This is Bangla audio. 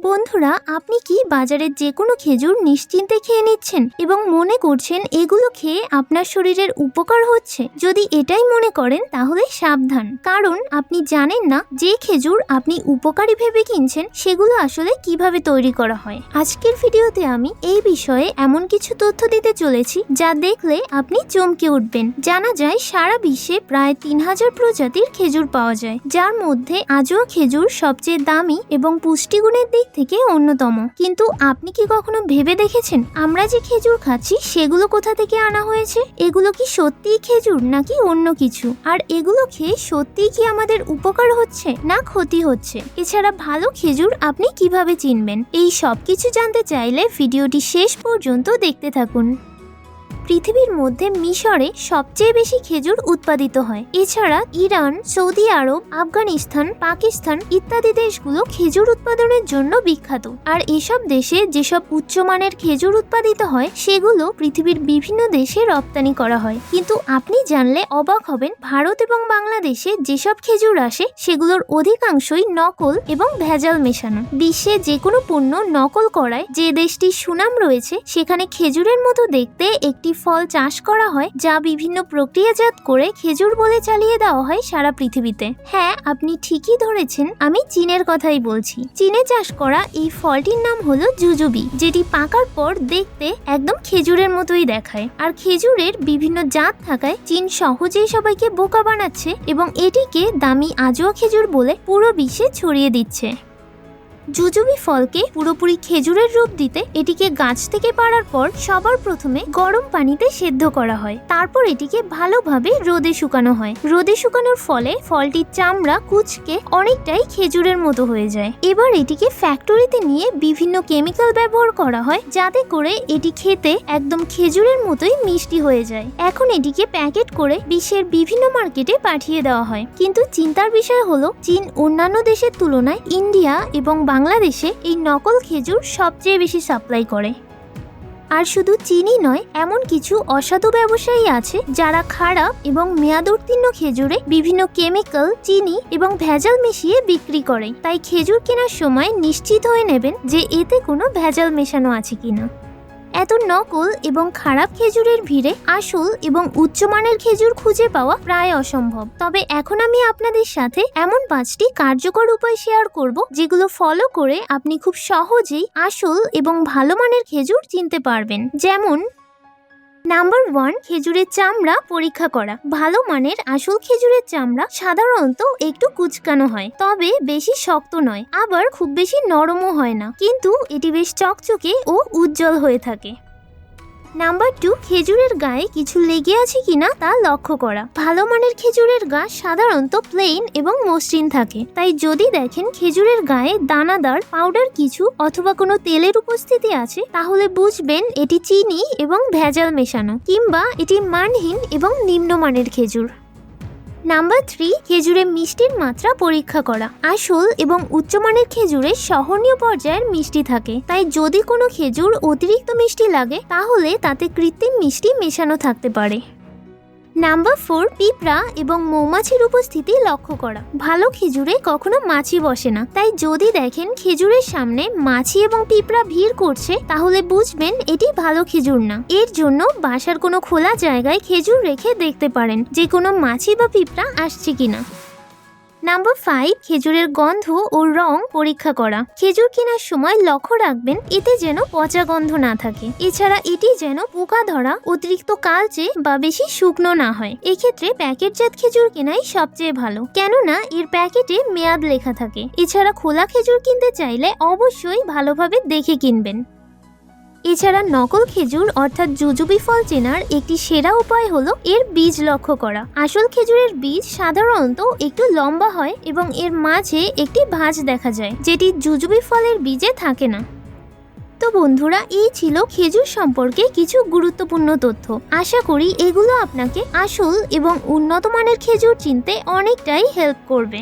বন্ধুরা, আপনি কি বাজারের যে কোনো খেজুর নিশ্চিন্তে খেয়ে নিচ্ছেন এবং মনে করছেন এগুলো খেয়ে আপনার শরীরের উপকার হচ্ছে? যদি এটাই মনে করেন তাহলে সাবধান, কারণ আপনি জানেন না যে খেজুর আপনি উপকারী ভেবে কিনছেন সেগুলো আসলে কিভাবে তৈরি করা হয়। আজকের ভিডিওতে আমি এই বিষয়ে এমন কিছু তথ্য দিতে চলেছি যা দেখলে আপনি চমকে উঠবেন। জানা যায় সারা বিশ্বে প্রায় 3000 প্রজাতির খেজুর পাওয়া যায়, যার মধ্যে আজোয়া খেজুর সবচেয়ে দামি এবং পুষ্টিগুণের দিক থেকে অন্যতম। কিন্তু আপনি কি কখনো ভেবে দেখেছেন আমরা যে খেজুর খাচ্ছি সেগুলো কোথা থেকে আনা হয়েছে? এগুলো কি সত্যিই খেজুর নাকি অন্য কিছু? আর এগুলো খেয়ে সত্যিই কি আমাদের উপকার হচ্ছে না ক্ষতি হচ্ছে? এছাড়া ভালো খেজুর আপনি কিভাবে চিনবেন? এই সব কিছু জানতে চাইলে ভিডিওটি শেষ পর্যন্ত দেখতে থাকুন। পৃথিবীর মধ্যে মিশরে সবচেয়ে বেশি খেজুর উৎপাদিত হয়। এছাড়া ইরান, সৌদি আরব, আফগানিস্তান, পাকিস্তান ইত্যাদি দেশগুলো খেজুর উৎপাদনের জন্য বিখ্যাত। আর এসব দেশে যেসব উচ্চমানের খেজুর উৎপাদিত হয় সেগুলো পৃথিবীর বিভিন্ন দেশে রপ্তানি করা হয়। কিন্তু আপনি জানলে অবাক হবেন, ভারত এবং বাংলাদেশে যেসব খেজুর আসে সেগুলোর অধিকাংশই নকল এবং ভেজাল মেশানো। বিশ্বে যে কোনো পণ্য নকল করায় যে দেশটির সুনাম রয়েছে, সেখানে খেজুরের মতো দেখতে একটি ফল চাষ করা হয় যা বিভিন্ন প্রক্রিয়াজাত করে খেজুর বলে চালিয়ে দেওয়া হয় সারা পৃথিবীতে। হ্যাঁ, আপনি ঠিকই ধরেছেন, আমি চীনের কথাই বলছি। চীনে চাষ করা এই ফলটির নাম হলো জুজুবি, যেটি পাকার পর দেখতে একদম খেজুরের মতোই দেখায়। আর খেজুরের বিভিন্ন জাত থাকায় চীন সহজেই সবাইকে বোকা বানাচ্ছে এবং এটিকে দামি আজোয়া খেজুর বলে পুরো বিশ্বে ছড়িয়ে দিচ্ছে। জুজুবি ফলকে পুরোপুরি খেজুরের রূপ দিতে এটিকে গাছ থেকে পাড়ার পর সবার প্রথমে গরম পানিতে সেদ্ধ করা হয়। তারপর এটিকে ভালোভাবে রোদে শুকানো হয়। রোদে শুকানোর ফলে ফলটির চামড়া কুঁচকে অনেকটাই খেজুরের মতো হয়ে যায়। এবার এটিকে ফ্যাক্টরিতে নিয়ে বিভিন্ন কেমিক্যাল ব্যবহার করা হয় যাতে করে এটি খেতে একদম খেজুরের মতোই মিষ্টি হয়ে যায়। এখন এটিকে প্যাকেট করে বিশ্বের বিভিন্ন মার্কেটে পাঠিয়ে দেওয়া হয়। কিন্তু চিন্তার বিষয় হলো, চীন অন্যান্য দেশের তুলনায় ইন্ডিয়া এবং বাংলাদেশে এই নকল খেজুর সবচেয়ে বেশি সাপ্লাই করে। আর শুধু চীনই নয়, এমন কিছু অসাধু ব্যবসায়ী আছে যারা খারাপ এবং মেয়াদ উত্তীর্ণ খেজুরে বিভিন্ন কেমিক্যাল, চিনি এবং ভেজাল মিশিয়ে বিক্রি করে। তাই খেজুর কেনার সময় নিশ্চিত হয়ে নেবেন যে এতে কোনো ভেজাল মেশানো আছে কিনা। এত নকল এবং খারাপ খেজুরের ভিড়ে আসল এবং উচ্চমানের খেজুর খুঁজে পাওয়া প্রায় অসম্ভব। তবে এখন আমি আপনাদের সাথে এমন 5টি কার্যকর উপায় শেয়ার করব যেগুলো ফলো করে আপনি খুব সহজেই আসল এবং ভালো মানের খেজুর চিনতে পারবেন। যেমন নাম্বার 1, খেজুরের চামড়া পরীক্ষা করা। ভালো মানের আসল খেজুরের চামড়া সাধারণত একটু কুচকানো হয়, তবে বেশি শক্ত নয়, আবার খুব বেশি নরমও হয় না, কিন্তু এটি বেশ চকচকে ও উজ্জ্বল হয়ে থাকে। নাম্বার 2, খেজুরের গায়ে কিছু লেগে আছে কিনা তা লক্ষ্য করা। ভালো মানের খেজুরের গা সাধারণত প্লেন এবং মসৃণ থাকে, তাই যদি দেখেন খেজুরের গায়ে দানাদার, পাউডার কিছু অথবা কোনো তেলের উপস্থিতি আছে তাহলে বুঝবেন এটি চিনি এবং ভেজাল মেশানো, কিংবা এটি মানহীন এবং নিম্নমানের খেজুর। নাম্বার 3, খেজুরের মিষ্টির মাত্রা পরীক্ষা করা। আসল এবং উচ্চমানের খেজুরের সহনীয় পর্যায়ের মিষ্টি থাকে, তাই যদি কোনো খেজুর অতিরিক্ত মিষ্টি লাগে তাহলে তাতে কৃত্রিম মিষ্টি মেশানো থাকতে পারে। নাম্বার 4, পিঁপড়া এবং মৌমাছির উপস্থিতি লক্ষ্য করা। ভালো খেজুরে কখনো মাছি বসে না, তাই যদি দেখেন খেজুরের সামনে মাছি এবং পিঁপড়া ভিড় করছে তাহলে বুঝবেন এটি ভালো খেজুর না। এর জন্য বাসার কোনো খোলা জায়গায় খেজুর রেখে দেখতে পারেন যে কোনো মাছি বা পিঁপড়া আসছে কিনা। নাম্বার 5, খেজুরের গন্ধ ও রং পরীক্ষা করা। খেজুর কেনার সময় লক্ষ্য রাখবেন এতে যেন পচা গন্ধ না থাকে। এছাড়া এটি যেন পোকা ধরা, অতিরিক্ত কালচে বা বেশি শুকনো না হয়। এক্ষেত্রে প্যাকেটজাত খেজুর কেনাই সবচেয়ে ভালো, কেননা এর প্যাকেটে মেয়াদ লেখা থাকে। এছাড়া খোলা খেজুর কিনতে চাইলে অবশ্যই ভালোভাবে দেখে কিনবেন। এছাড়া নকল খেজুর অর্থাৎ জুজুবি ফল চেনার একটি সেরা উপায় হলো এর বীজ লক্ষ্য করা। আসল খেজুরের বীজ সাধারণত একটু লম্বা হয় এবং এর মাঝে একটি ভাঁজ দেখা যায়, যেটি জুজুবি ফলের বীজে থাকে না। তো বন্ধুরা, এই ছিল খেজুর সম্পর্কে কিছু গুরুত্বপূর্ণ তথ্য। আশা করি এগুলো আপনাকে আসল এবং উন্নত মানের খেজুর চিনতে অনেকটাই হেল্প করবে।